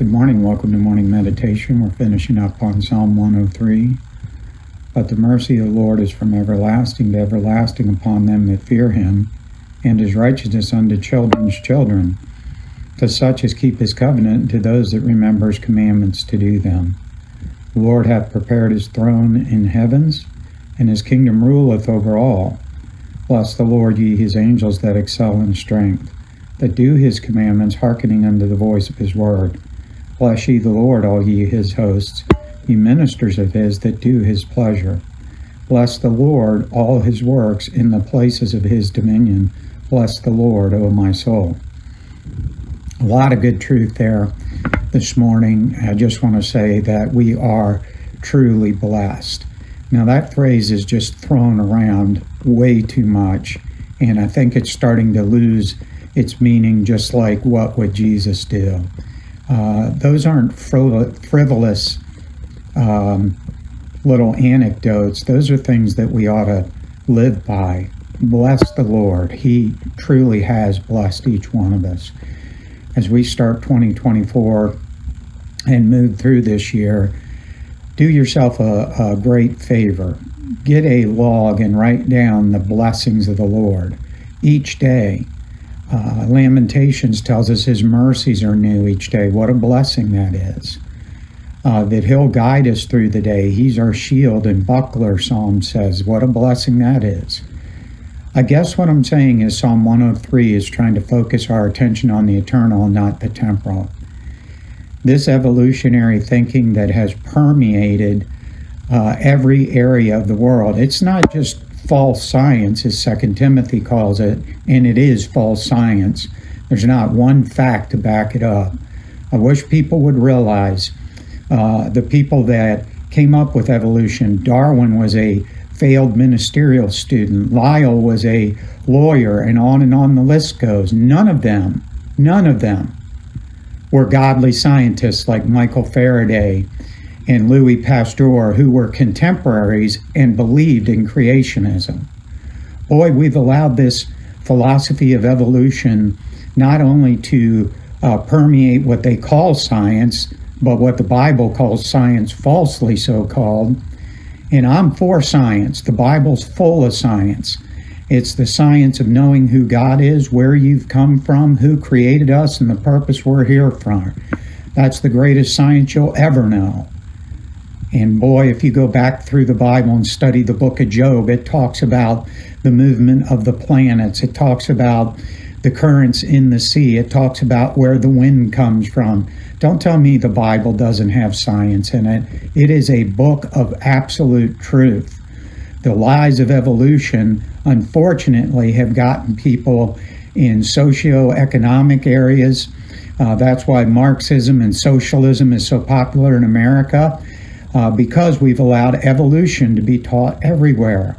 Good morning. Welcome to morning meditation. We're finishing up on Psalm 103. But the mercy of the Lord is from everlasting to everlasting upon them that fear him, and his righteousness unto children's children, to such as keep his covenant, and to those that remember his commandments to do them. The Lord hath prepared his throne in heavens, and his kingdom ruleth over all. Bless the Lord, ye his angels that excel in strength, that do his commandments, hearkening unto the voice of his word. Bless ye the Lord, all ye his hosts, ye ministers of his that do his pleasure. Bless the Lord, all his works in the places of his dominion. Bless the Lord, O my soul. A lot of good truth there this morning. I just want to say that we are truly blessed. Now that phrase is just thrown around way too much, and I think it's starting to lose its meaning, just like what would Jesus do. Those aren't frivolous little anecdotes. Those are things that we ought to live by. Bless the Lord. He truly has blessed each one of us. As we start 2024 and move through this year, do yourself a great favor. Get a log and write down the blessings of the Lord each day. Lamentations tells us his mercies are new each day. What a blessing that is. That he'll guide us through the day. He's our shield and buckler, Psalm says. What a blessing that is. I guess what I'm saying is Psalm 103 is trying to focus our attention on the eternal and not the temporal. This evolutionary thinking that has permeated every area of the world, it's not just false science, as 2 Timothy calls it, and it is false science. There's not one fact to back it up. I wish people would realize the people that came up with evolution. Darwin was a failed ministerial student. Lyell was a lawyer, and on the list goes. None of them were godly scientists like Michael Faraday and Louis Pasteur, who were contemporaries and believed in creationism. Boy, we've allowed this philosophy of evolution not only to permeate what they call science, but what the Bible calls science, falsely so called. And I'm for science. The Bible's full of science. It's the science of knowing who God is, where you've come from, who created us, and the purpose we're here for. That's the greatest science you'll ever know. And boy, if you go back through the Bible and study the book of Job, it talks about the movement of the planets. It talks about the currents in the sea. It talks about where the wind comes from. Don't tell me the Bible doesn't have science in it. It is a book of absolute truth. The lies of evolution, unfortunately, have gotten people in socioeconomic areas. That's why Marxism and socialism is so popular in America. Because we've allowed evolution to be taught everywhere.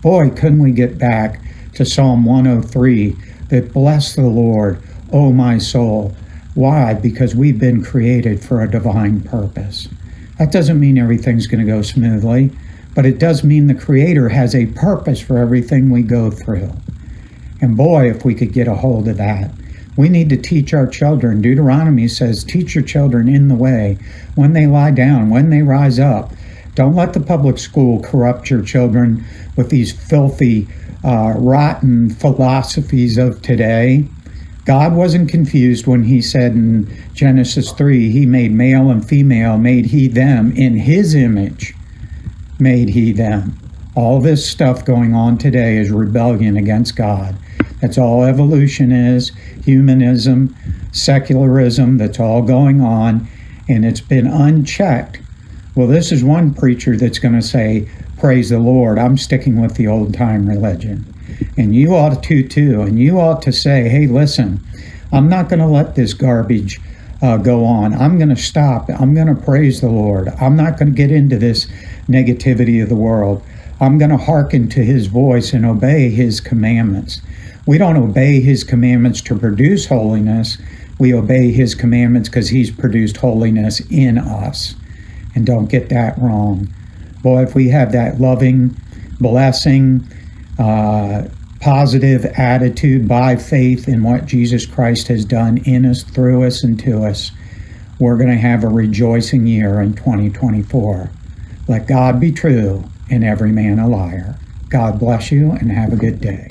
Boy, couldn't we get back to Psalm 103, that bless the Lord, O my soul. Why? Because we've been created for a divine purpose. That doesn't mean everything's going to go smoothly, but it does mean the Creator has a purpose for everything we go through. And boy, if we could get a hold of that. We need to teach our children. Deuteronomy says, teach your children in the way, when they lie down, when they rise up. Don't let the public school corrupt your children with these filthy, rotten philosophies of today. God wasn't confused when he said in Genesis 3, he made male and female, made he them, in his image made he them. All this stuff going on today is rebellion against God. That's all evolution is, humanism, secularism, that's all going on, and it's been unchecked. Well, this is one preacher that's going to say, praise the Lord, I'm sticking with the old-time religion. And you ought to too, and you ought to say, hey, listen, I'm not going to let this garbage go on. I'm going to stop. I'm going to praise the Lord. I'm not going to get into this negativity of the world. I'm going to hearken to his voice and obey his commandments. We don't obey his commandments to produce holiness. We obey his commandments because he's produced holiness in us. And don't get that wrong. Boy, if we have that loving, blessing, positive attitude by faith in what Jesus Christ has done in us, through us, and to us, we're going to have a rejoicing year in 2024. Let God be true and every man a liar. God bless you and have a good day.